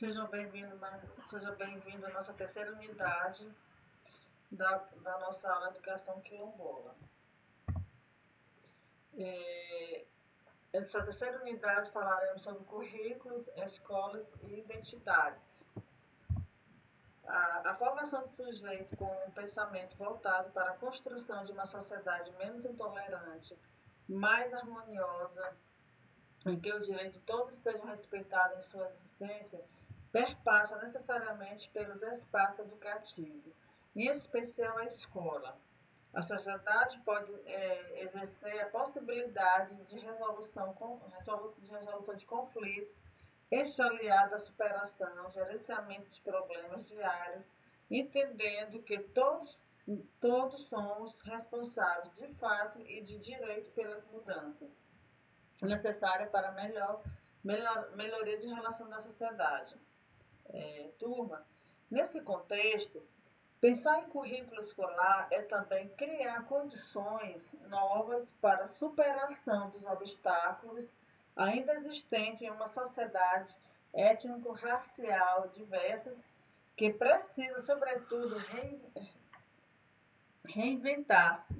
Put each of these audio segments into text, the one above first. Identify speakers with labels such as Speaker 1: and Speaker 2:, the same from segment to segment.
Speaker 1: Seja bem-vindo à nossa terceira unidade da nossa aula de Educação Quilombola. Nessa terceira unidade falaremos sobre currículos, escolas e identidades. A formação do sujeito com um pensamento voltado para a construção de uma sociedade menos intolerante, mais harmoniosa, em que o direito de todos estejam respeitados em sua existência, perpassa necessariamente pelos espaços educativos, em especial a escola. A sociedade pode exercer a possibilidade de resolução de conflitos, este aliado à superação, gerenciamento de problemas diários, entendendo que todos somos responsáveis de fato e de direito pela mudança necessária para a melhoria de relação da sociedade. Turma, nesse contexto, pensar em currículo escolar é também criar condições novas para a superação dos obstáculos ainda existentes em uma sociedade étnico-racial diversa que precisa, sobretudo, reinventar-se.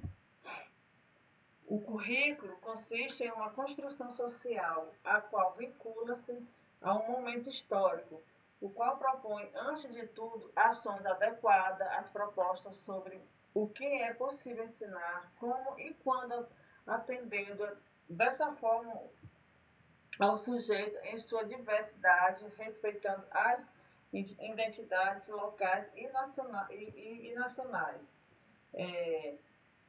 Speaker 1: O currículo consiste em uma construção social, a qual vincula-se a um momento histórico, o qual propõe, antes de tudo, ações adequadas às propostas sobre o que é possível ensinar, como e quando, atendendo dessa forma ao sujeito em sua diversidade, respeitando as identidades locais e nacionais.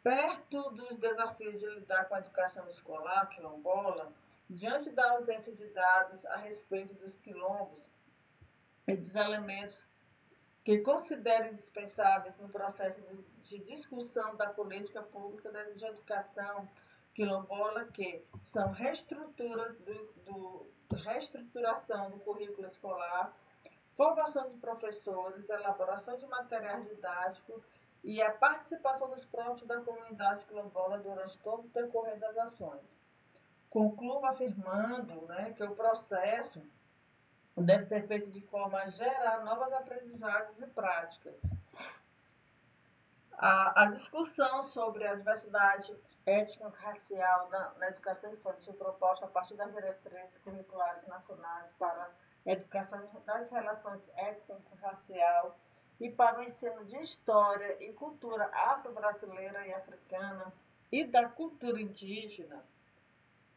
Speaker 1: Perto dos desafios de lidar com a educação escolar quilombola, diante da ausência de dados a respeito dos quilombos e dos elementos que considero indispensáveis no processo de discussão da política pública de educação quilombola, que são reestruturação do currículo escolar, formação de professores, elaboração de materiais didáticos e a participação dos próprios da comunidade quilombola durante todo o decorrer das ações. Concluo afirmando que o processo deve ser feito de forma a gerar novas aprendizagens e práticas. A discussão sobre a diversidade étnico-racial na educação infantil proposta a partir das diretrizes curriculares nacionais para a educação das relações étnico-racial e para o ensino de história e cultura afro-brasileira e africana e da cultura indígena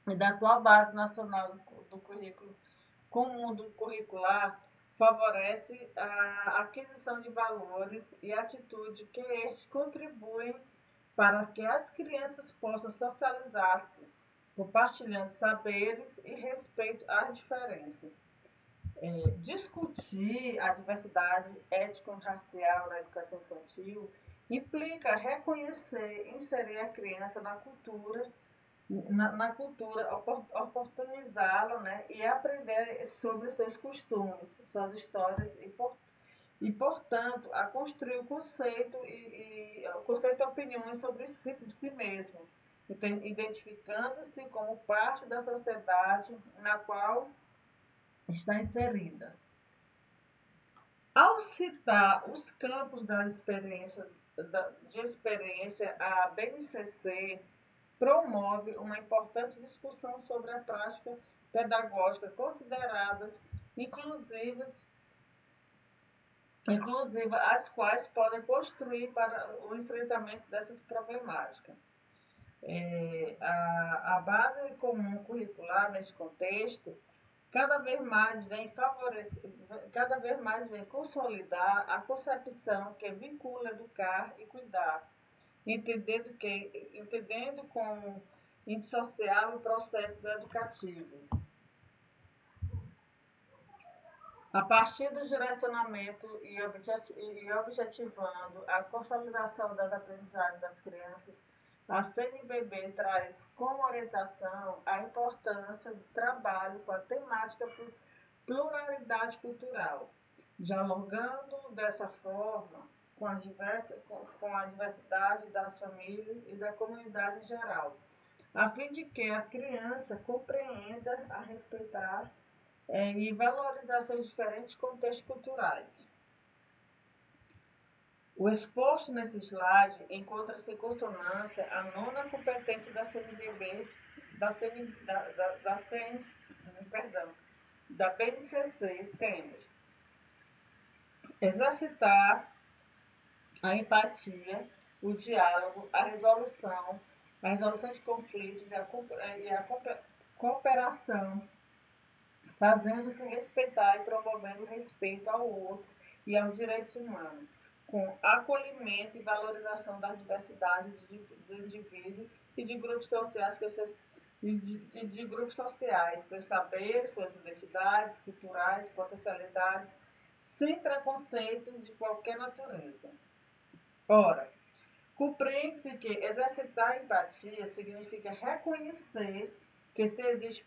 Speaker 1: e da atual base nacional do currículo comum do curricular favorece a aquisição de valores e atitudes que estes contribuem para que as crianças possam socializar-se, compartilhando saberes e respeito às diferenças. Discutir a diversidade étnico-racial na educação infantil implica reconhecer e inserir a criança na cultura, oportunizá-la e aprender sobre seus costumes, suas histórias e portanto, a construir o conceito e opiniões sobre si mesmo, identificando-se como parte da sociedade na qual está inserida. Ao citar os campos de experiência, a BNCC promove uma importante discussão sobre a prática pedagógica consideradas inclusivas, as quais podem construir para o enfrentamento dessas problemáticas. A base comum curricular nesse contexto cada vez mais vem consolidar a concepção que vincula educar e cuidar, entendendo como indissociável o processo educativo. A partir do direcionamento e objetivando a consolidação das aprendizagens das crianças, a CNBB traz como orientação a importância do trabalho com a temática pluralidade cultural, dialogando dessa forma com a diversidade das famílias e da comunidade em geral, a fim de que a criança compreenda a respeitar e valorizar seus diferentes contextos culturais. O exposto nesse slide encontra-se em consonância à nona competência da CNBB, da, CN, da, CN, perdão, da BNCC, temos exercitar a empatia, o diálogo, a resolução de conflitos e a cooperação, fazendo-se respeitar e promovendo o respeito ao outro e aos direitos humanos, com acolhimento e valorização da diversidade do indivíduo e de grupos sociais seus saberes, suas identidades culturais, potencialidades, sem preconceito de qualquer natureza. Ora, compreende-se que exercitar a empatia significa reconhecer que se existe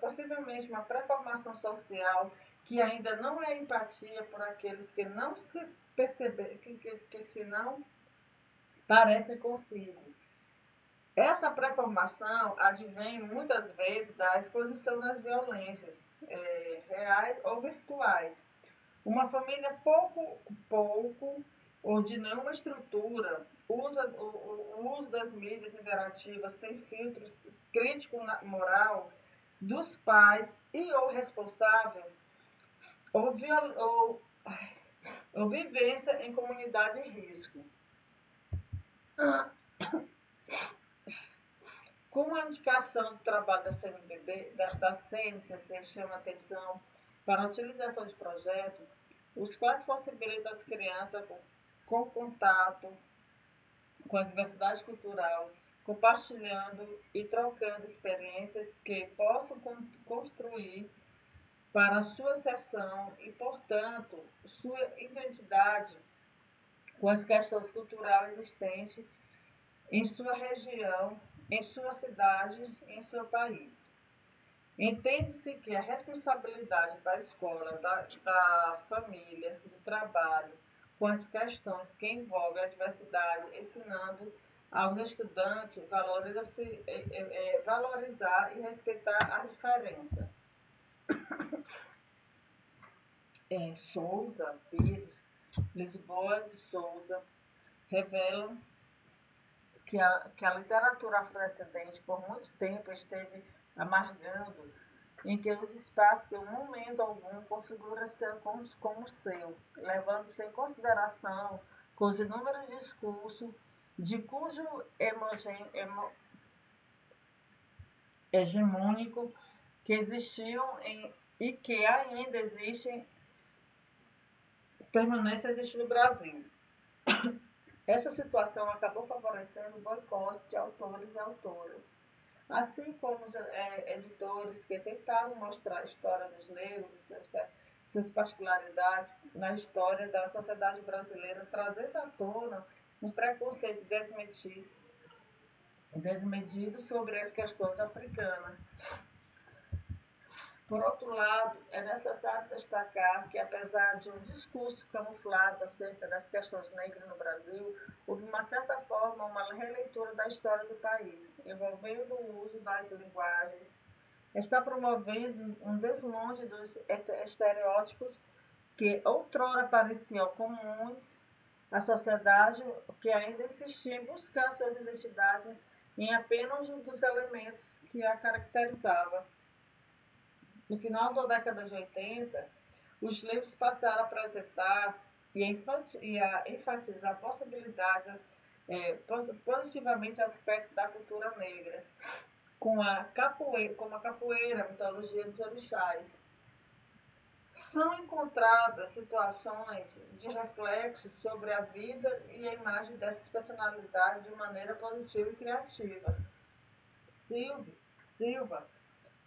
Speaker 1: possivelmente uma pré-formação social que ainda não é empatia por aqueles que não se perceberam, que se não parecem consigo. Essa pré-formação advém muitas vezes da exposição das violências, reais ou virtuais. Uma família pouco ou de nenhuma estrutura usa o uso das mídias interativas sem filtros crítico moral dos pais e ou responsável ou vivência em comunidade de risco. Com a indicação do trabalho da CNBB, da CNCC chama atenção para a utilização de projetos, os quais possibilitam as crianças com contato com a diversidade cultural, compartilhando e trocando experiências que possam construir para a sua sessão e, portanto, sua identidade com as questões culturais existentes em sua região, em sua cidade e em seu país. Entende-se que a responsabilidade da escola, da família, do trabalho, com as questões que envolvem a diversidade, ensinando aos estudantes valorizar e respeitar a diferença. Souza, Pires, Lisboa de Souza revelam que a literatura afrodescendente por muito tempo esteve amargando em que os espaços que em momento algum configuram-se como seu, levando-se em consideração com os inúmeros discursos de cujo hegemônico que existiam e que ainda existem, permanece a existir no Brasil. Essa situação acabou favorecendo o boicote de autores e autoras, assim como os editores que tentaram mostrar a história dos negros e suas particularidades na história da sociedade brasileira, trazendo à tona um preconceito desmedido sobre as questões africanas. Por outro lado, é necessário destacar que, apesar de um discurso camuflado acerca das questões negras no Brasil, houve, de uma certa forma, uma releitura da história do país, envolvendo o uso das linguagens, está promovendo um desmonte dos estereótipos que outrora pareciam comuns à sociedade, que ainda insistia em buscar suas identidades em apenas um dos elementos que a caracterizava. No final da década de 80, os livros passaram a apresentar e a enfatizar possibilidades positivamente aspectos da cultura negra, como a capoeira, a mitologia dos orixás. São encontradas situações de reflexo sobre a vida e a imagem dessas personalidades de maneira positiva e criativa. Silva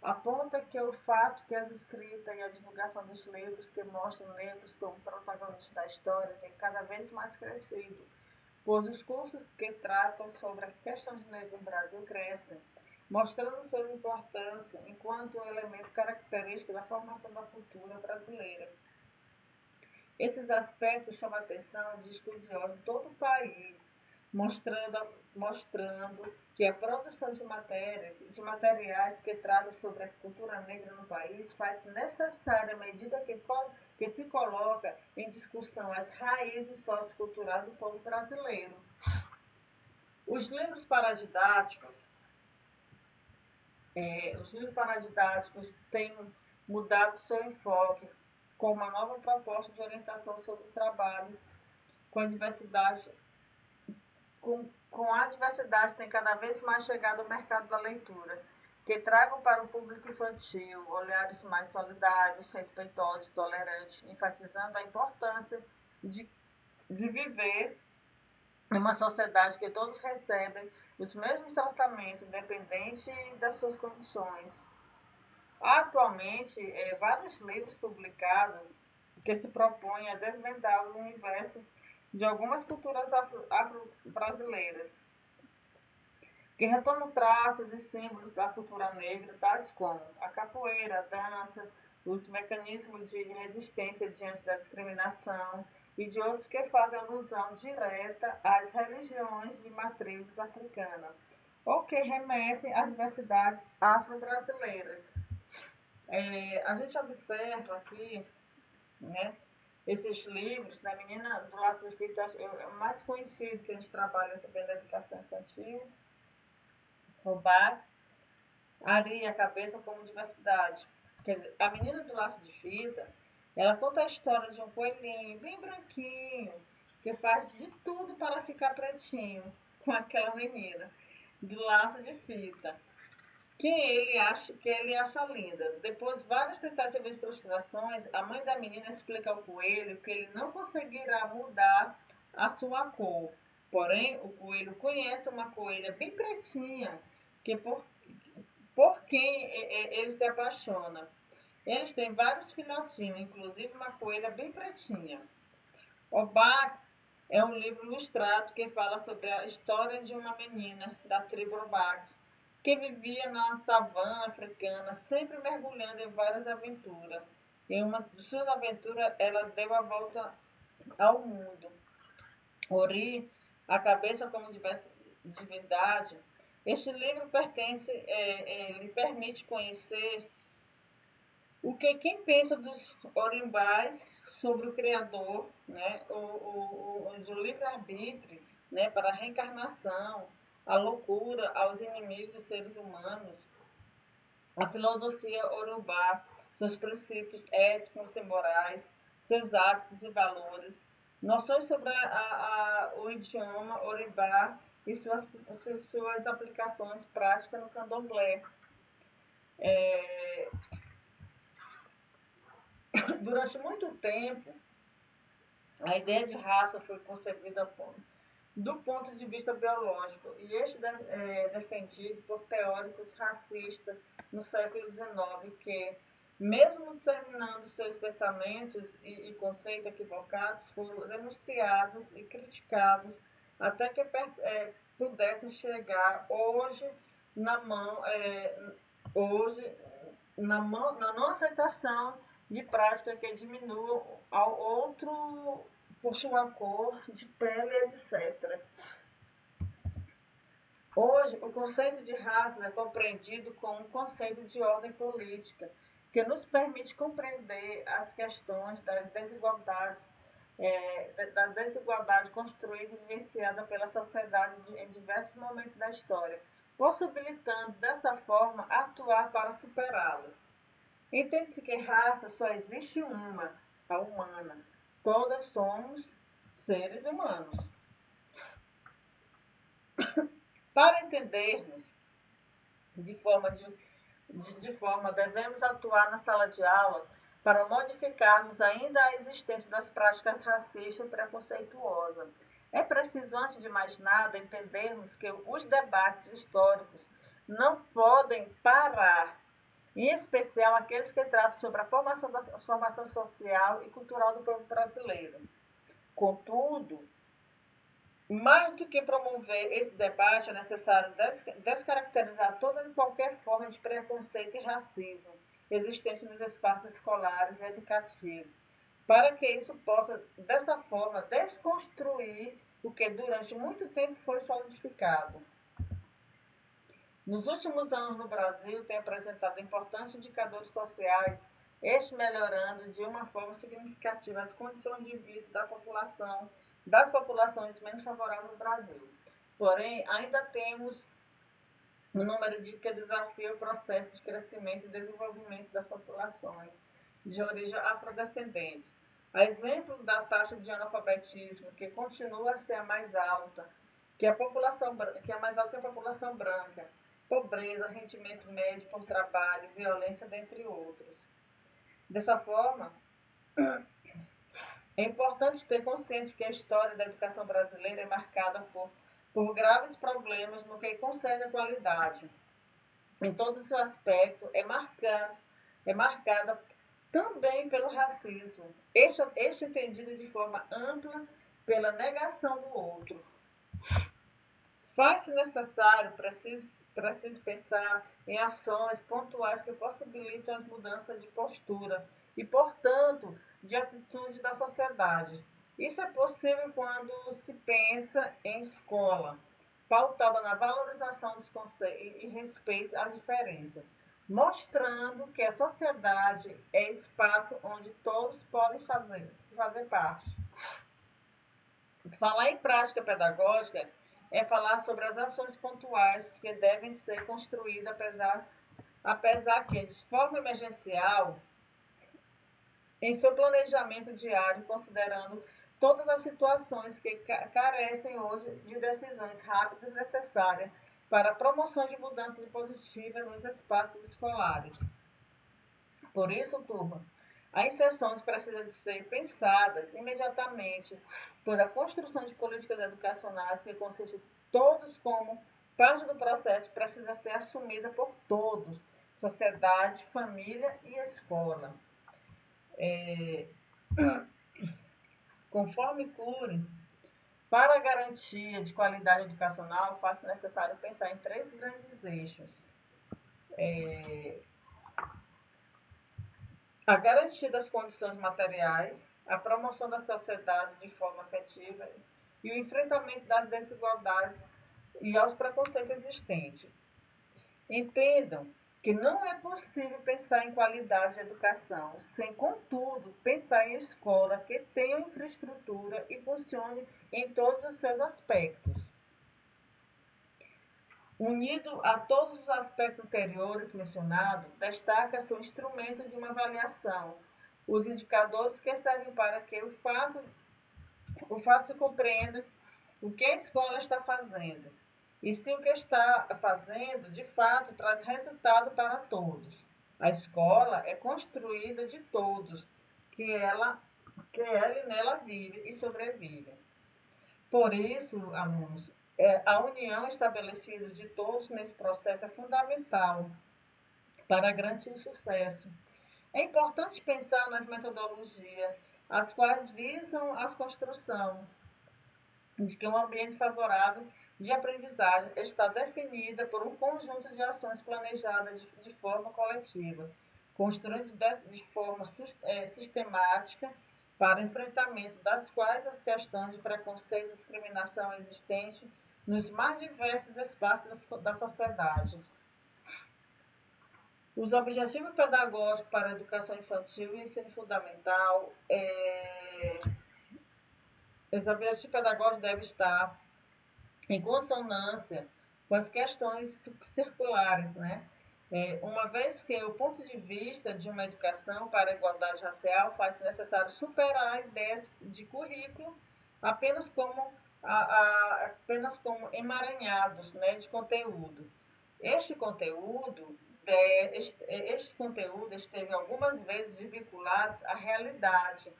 Speaker 1: aponta que o fato que a escrita e a divulgação dos livros que mostram negros como protagonistas da história tem cada vez mais crescido, pois os cursos que tratam sobre as questões negras no Brasil crescem, mostrando sua importância enquanto um elemento característico da formação da cultura brasileira. Esses aspectos chamam a atenção de estudiosos de todo o país, mostrando que a produção de materiais que tratam sobre a cultura negra no país faz necessária à medida que se coloca em discussão as raízes socioculturais do povo brasileiro. Os livros paradidáticos, têm mudado seu enfoque com uma nova proposta de orientação sobre o trabalho com a diversidade. Com a diversidade tem cada vez mais chegado ao mercado da leitura, que tragam para o público infantil olhares mais solidários, respeitosos, tolerantes, enfatizando a importância de viver em uma sociedade que todos recebem os mesmos tratamentos, independente das suas condições. Atualmente, vários livros publicados que se propõem a desvendar o universo de algumas culturas afro-brasileiras, que retomam traços e símbolos da cultura negra, tais como a capoeira, a dança, os mecanismos de resistência diante da discriminação e de outros que fazem alusão direta às religiões de matrizes africanas, ou que remetem às diversidades afro-brasileiras. A gente observa aqui, né, esses livros, né, Menina do Laço de Fita é o mais conhecido, que a gente trabalha também na educação infantil, o BAC, Ari, a cabeça como diversidade. Quer dizer, a Menina do Laço de Fita, ela conta a história de um coelhinho bem branquinho, que faz de tudo para ficar pretinho com aquela menina do laço de fita, que ele acha linda. Depois de várias tentativas de frustrações, a mãe da menina explica ao coelho que ele não conseguirá mudar a sua cor. Porém, o coelho conhece uma coelha bem pretinha, que por quem ele se apaixona. Eles têm vários filhotinhos, inclusive uma coelha bem pretinha. O Bax é um livro ilustrado que fala sobre a história de uma menina da tribo Bax, que vivia na savana africana, sempre mergulhando em várias aventuras. Em uma de suas aventuras, ela deu a volta ao mundo. Ori, a cabeça como divindade. Este livro lhe permite conhecer o que quem pensa dos orimbais sobre o Criador, né, o livre-arbítrio, né, para a reencarnação, a loucura aos inimigos dos seres humanos, a filosofia orubá, seus princípios éticos e morais, seus hábitos e valores, noções sobre o idioma oribá e suas aplicações práticas no candomblé. Durante muito tempo, a ideia de raça foi concebida do ponto de vista biológico, e este é defendido por teóricos racistas no século XIX, que, mesmo disseminando seus pensamentos e conceitos equivocados, foram denunciados e criticados até que pudessem chegar hoje na não aceitação de prática que diminuam ao outro por sua cor de pele, etc. Hoje, o conceito de raça é compreendido como um conceito de ordem política, que nos permite compreender as questões das desigualdades, da desigualdade construída e vivenciada pela sociedade em diversos momentos da história, possibilitando, dessa forma, atuar para superá-las. Entende-se que raça só existe uma, a humana. Todas somos seres humanos. Para entendermos de forma devemos atuar na sala de aula para modificarmos ainda a existência das práticas racistas e preconceituosas. É preciso, antes de mais nada, entendermos que os debates históricos não podem parar, em especial aqueles que tratam sobre a formação social e cultural do povo brasileiro. Contudo, mais do que promover esse debate, é necessário descaracterizar toda e qualquer forma de preconceito e racismo existente nos espaços escolares e educativos, para que isso possa, dessa forma, desconstruir o que durante muito tempo foi solidificado. Nos últimos anos no Brasil, tem apresentado importantes indicadores sociais, este melhorando de uma forma significativa as condições de vida da população, das populações menos favoráveis do Brasil. Porém, ainda temos um número que desafia o processo de crescimento e desenvolvimento das populações de origem afrodescendente. A exemplo da taxa de analfabetismo, que continua a ser a mais alta, que é mais alta que a população branca, pobreza, rendimento médio por trabalho, violência, dentre outros. Dessa forma, é importante ter consciência que a história da educação brasileira é marcada por graves problemas no que concerne a qualidade. Em todo o seu aspecto, é marcada também pelo racismo, este entendido de forma ampla pela negação do outro. Faz-se necessário, preciso pensar em ações pontuais que possibilitam as mudanças de postura e, portanto, de atitude da sociedade. Isso é possível quando se pensa em escola, pautada na valorização dos conceitos e respeito à diferença, mostrando que a sociedade é espaço onde todos podem fazer parte. Falar em prática pedagógica é falar sobre as ações pontuais que devem ser construídas, apesar que, de forma emergencial, em seu planejamento diário, considerando todas as situações que carecem hoje de decisões rápidas necessárias para a promoção de mudanças positivas nos espaços escolares. Por isso, turma, as inserções precisam de ser pensadas imediatamente, pois a construção de políticas educacionais que consistem todos como parte do processo precisa ser assumida por todos, sociedade, família e escola. Conforme Cury, para a garantia de qualidade educacional, faz-se necessário pensar em três grandes eixos. A garantia das condições materiais, a promoção da sociedade de forma afetiva e o enfrentamento das desigualdades e aos preconceitos existentes. Entendam que não é possível pensar em qualidade de educação sem, contudo, pensar em escola que tenha infraestrutura e funcione em todos os seus aspectos. Unido a todos os aspectos anteriores mencionados, destaca-se o instrumento de uma avaliação, os indicadores que servem para que o fato se compreenda o que a escola está fazendo e se o que está fazendo, de fato, traz resultado para todos. A escola é construída de todos, que ela e nela vive e sobrevive. Por isso, alunos, a união estabelecida de todos nesse processo é fundamental para garantir o sucesso. É importante pensar nas metodologias, as quais visam a construção de que um ambiente favorável de aprendizagem está definida por um conjunto de ações planejadas de forma coletiva, construindo de forma sistemática para enfrentamento das quais as questões de preconceito e discriminação existentes nos mais diversos espaços da sociedade. Os objetivos pedagógicos para a educação infantil e ensino fundamental, os objetivos pedagógicos devem estar em consonância com as questões circulares, né? Uma vez que o ponto de vista de uma educação para a igualdade racial faz necessário superar a ideia de currículo apenas como emaranhados, né, de conteúdo. Este conteúdo esteve algumas vezes vinculado à realidade,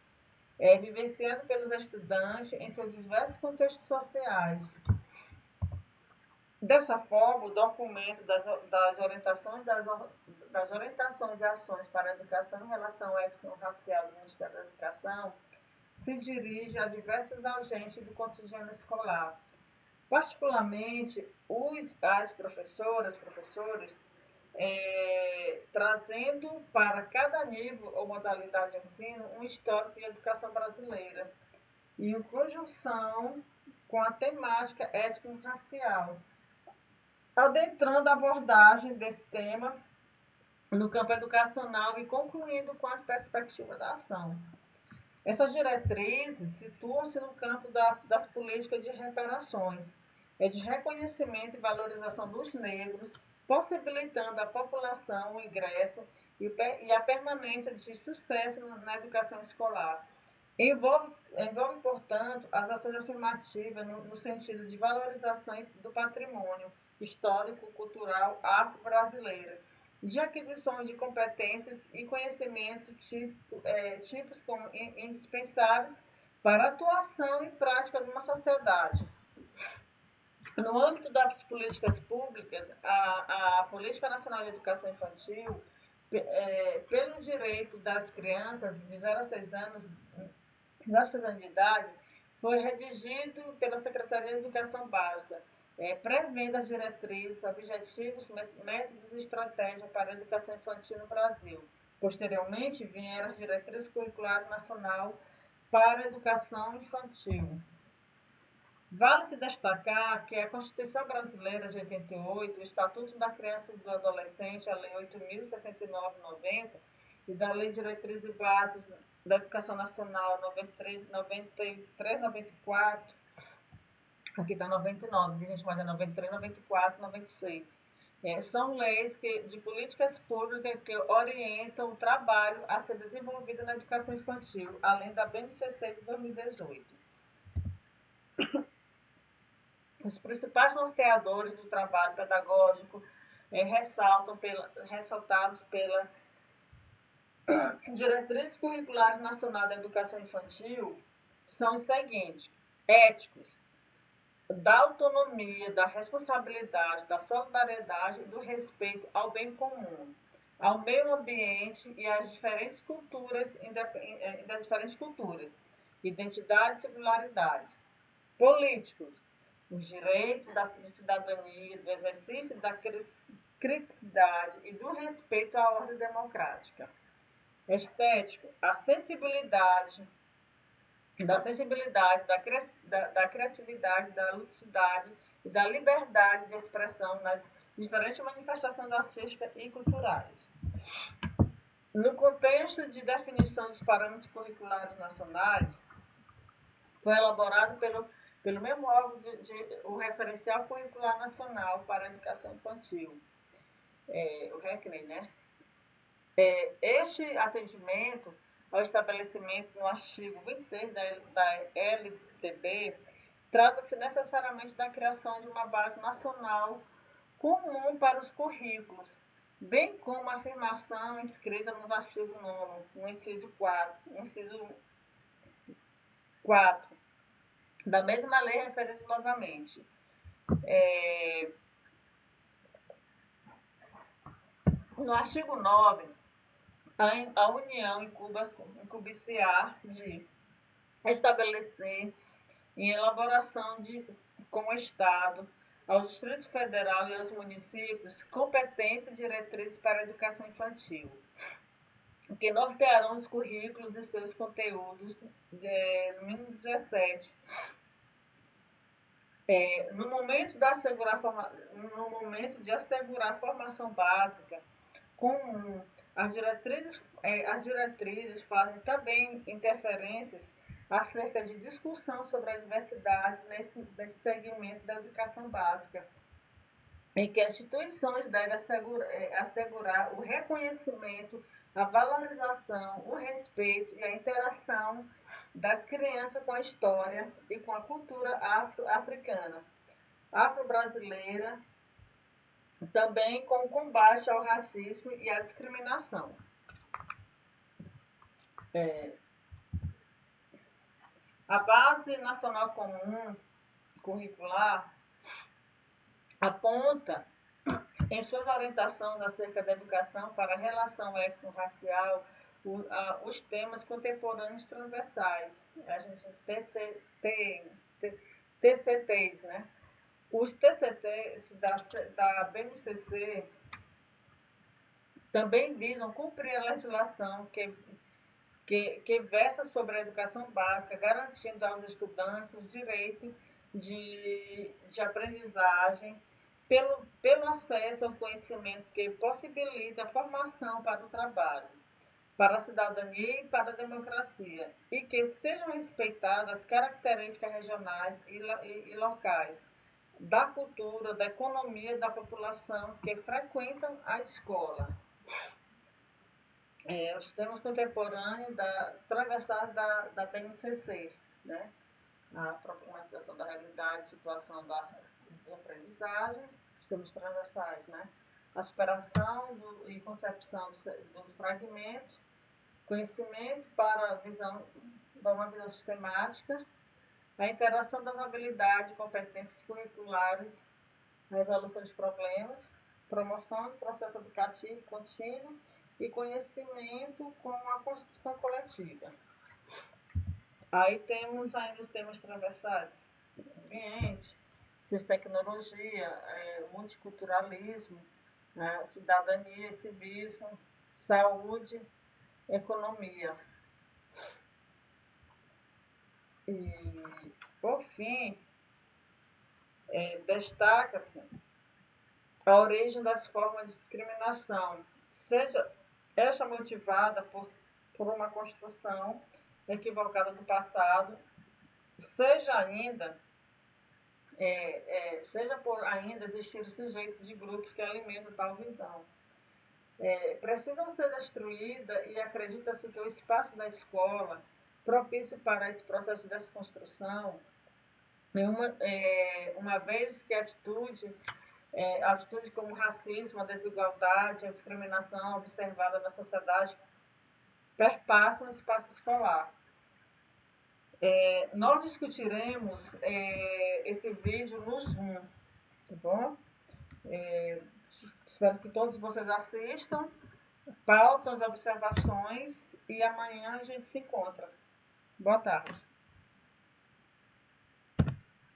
Speaker 1: vivenciado pelos estudantes em seus diversos contextos sociais. Dessa forma, o documento das orientações e ações para a educação em relação étnico-racial do Ministério da Educação se dirige a diversos agentes do cotidiano escolar, particularmente as professoras, professores, trazendo para cada nível ou modalidade de ensino um histórico de educação brasileira e em conjunção com a temática étnico-racial, adentrando a abordagem desse tema no campo educacional e concluindo com a perspectiva da ação. Essas diretrizes situam-se no campo das políticas de reparações, de reconhecimento e valorização dos negros, possibilitando à população o ingresso e a permanência de sucesso na educação escolar. Envolve, portanto, as ações afirmativas no sentido de valorização do patrimônio histórico, cultural afro-brasileiro, de aquisição de competências e conhecimentos tipos como indispensáveis para a atuação e prática de uma sociedade. No âmbito das políticas públicas, a Política Nacional de Educação Infantil, pelo direito das crianças de 0 a 6 anos de idade, foi redigido pela Secretaria de Educação Básica, prevendo as diretrizes, objetivos, métodos e estratégias para a educação infantil no Brasil. Posteriormente, vieram as diretrizes curriculares nacional para a educação infantil. Vale-se destacar que a Constituição Brasileira de 88, o Estatuto da Criança e do Adolescente, a Lei 8.069/90, e da Lei de Diretrizes e Bases da Educação Nacional 93/94, aqui está 99, gente, mas é 93, 94, 96. São leis de políticas públicas que orientam o trabalho a ser desenvolvido na educação infantil, além da BNCC de 2018. Os principais norteadores do trabalho pedagógico ressaltados pela Diretrizes Curriculares Nacional da Educação Infantil são os seguintes: éticos, da autonomia, da responsabilidade, da solidariedade e do respeito ao bem comum, ao meio ambiente e às diferentes culturas, identidades e singularidades. Políticos, os direitos de cidadania, do exercício da criticidade e do respeito à ordem democrática. Estético, a sensibilidade, da criatividade, da ludicidade e da liberdade de expressão nas diferentes manifestações artísticas e culturais. No contexto de definição dos parâmetros curriculares nacionais, foi elaborado pelo mesmo órgão o Referencial Curricular Nacional para a Educação Infantil, o RECNE, né? Este atendimento ao estabelecimento no artigo 26 da LDB trata-se necessariamente da criação de uma base nacional comum para os currículos, bem como a afirmação inscrita nos artigos 9º, no inciso 4 da mesma lei referida novamente. No artigo 9, a União incumbe-se-á de estabelecer em elaboração com o Estado, ao Distrito Federal e aos municípios, competências e diretrizes para a educação infantil, que nortearão os currículos e seus conteúdos no mínimo 17. No momento de assegurar a formação básica comum, as diretrizes fazem também interferências acerca de discussão sobre a diversidade nesse segmento da educação básica, em que as instituições devem assegurar o reconhecimento, a valorização, o respeito e a interação das crianças com a história e com a cultura africana, afro-brasileira, também com o combate ao racismo e à discriminação. A Base Nacional Comum Curricular aponta em suas orientações acerca da educação para a relação étnico-racial os temas contemporâneos transversais, a gente TCTs, né? Os TCTs da BNCC também visam cumprir a legislação que versa sobre a educação básica, garantindo aos estudantes o direito de aprendizagem pelo acesso ao conhecimento que possibilita a formação para o trabalho, para a cidadania e para a democracia, e que sejam respeitadas as características regionais e locais da cultura, da economia da população que frequentam a escola. Os temas contemporâneos atravessados da PNCC, né? A problematização da realidade, situação de aprendizagem, os temas transversais, né? A superação e concepção dos fragmentos, conhecimento para uma visão sistemática, a interação das habilidades e competências curriculares, a resolução de problemas, promoção do processo educativo contínuo e conhecimento com a construção coletiva. Aí temos ainda os temas transversais: ambiente, ciência e tecnologia, multiculturalismo, cidadania e civismo, saúde, economia. E, por fim, destaca-se a origem das formas de discriminação, seja esta motivada por uma construção equivocada do passado, seja por ainda existir sujeitos de grupos que alimentam tal visão. Precisam ser destruídas e acredita-se que o espaço da escola, propício para esse processo de desconstrução, uma vez que a atitude como o racismo, a desigualdade, a discriminação observada na sociedade perpassam o espaço escolar. Nós discutiremos esse vídeo no Zoom, tá bom? Espero que todos vocês assistam, pautam as observações e amanhã a gente se encontra. Boa tarde.